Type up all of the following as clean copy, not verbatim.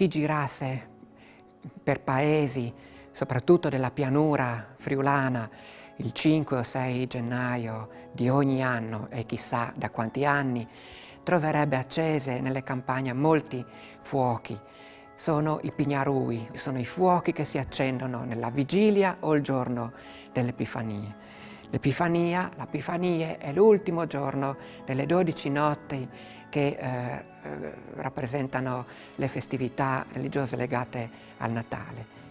chi girasse per paesi, soprattutto della pianura friulana, il 5 o 6 gennaio di ogni anno, e chissà da quanti anni, troverebbe accese nelle campagne molti fuochi. Sono i pignarui, sono i fuochi che si accendono nella vigilia o il giorno dell'Epifania. L'Epifania è l'ultimo giorno delle 12 notti che rappresentano le festività religiose legate al Natale.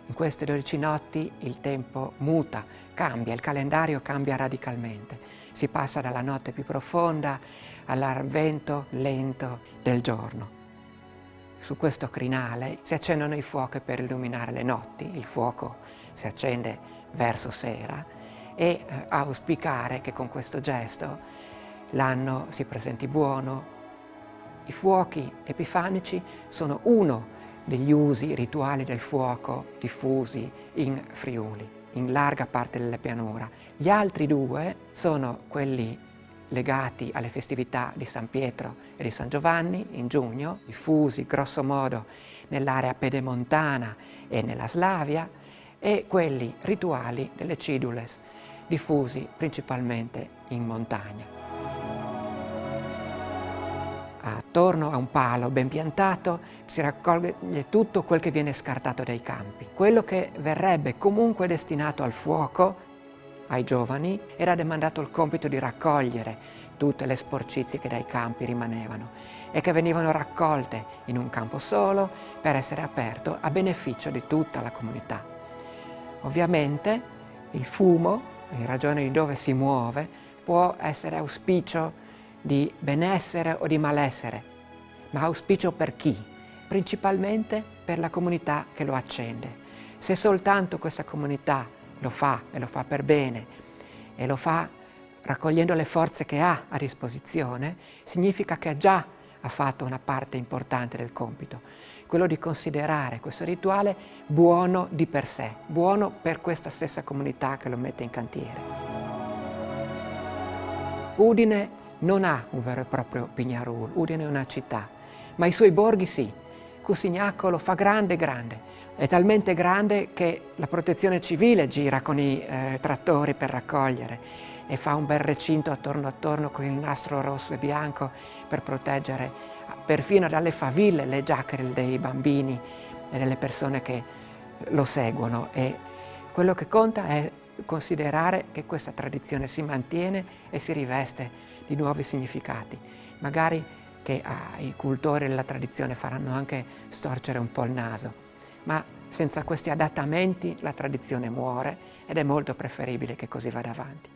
In queste 12 notti il tempo muta, cambia, il calendario cambia radicalmente. Si passa dalla notte più profonda all'avvento lento del giorno. Su questo crinale si accendono i fuochi per illuminare le notti. Il fuoco si accende verso sera e auspicare che con questo gesto l'anno si presenti buono. I fuochi epifanici sono uno degli usi rituali del fuoco diffusi in Friuli, in larga parte della pianura. Gli altri due sono quelli legati alle festività di San Pietro e di San Giovanni in giugno, diffusi grosso modo nell'area pedemontana e nella Slavia, e quelli rituali delle Cidules, diffusi principalmente in montagna. Attorno a un palo ben piantato si raccoglie tutto quel che viene scartato dai campi. Quello che verrebbe comunque destinato al fuoco, ai giovani, era demandato il compito di raccogliere tutte le sporcizie che dai campi rimanevano e che venivano raccolte in un campo solo per essere aperto a beneficio di tutta la comunità. Ovviamente il fumo, in ragione di dove si muove, può essere auspicio di benessere o di malessere, ma auspicio per chi? Principalmente per la comunità che lo accende. Se soltanto questa comunità lo fa e lo fa per bene e lo fa raccogliendo le forze che ha a disposizione, significa che già ha fatto una parte importante del compito, quello di considerare questo rituale buono di per sé, buono per questa stessa comunità che lo mette in cantiere. Udine non ha un vero e proprio Pignarul, Udine è una città, ma i suoi borghi sì. Cusignacco lo fa grande, è talmente grande che la protezione civile gira con i trattori per raccogliere e fa un bel recinto attorno con il nastro rosso e bianco per proteggere perfino dalle faville le giacche dei bambini e delle persone che lo seguono. E quello che conta è considerare che questa tradizione si mantiene e si riveste di nuovi significati, magari che ai cultori della tradizione faranno anche storcere un po' il naso, ma senza questi adattamenti la tradizione muore ed è molto preferibile che così vada avanti.